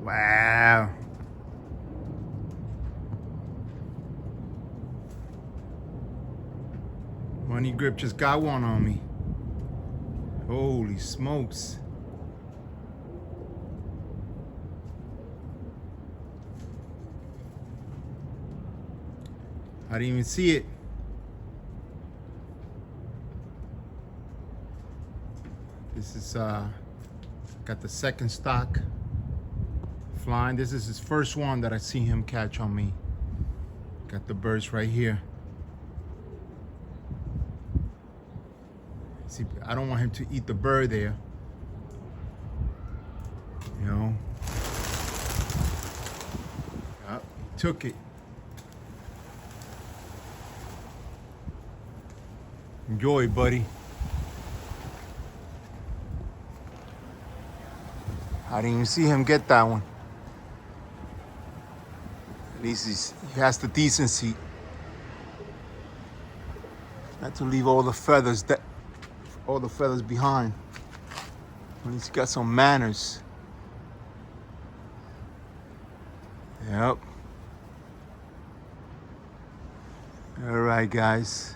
Wow. Money Grip just got one on me. Holy smokes. I didn't even see it. This is got the second stock flying. This is his first one that I see him catch on me. Got the burst right here. See, I don't want him to eat the bird there. You know. Yep, he took it. Enjoy, buddy. I didn't even see him get that one. At least he has the decency not to leave all the feathers behind. At least he got some manners. Yep. All right, guys.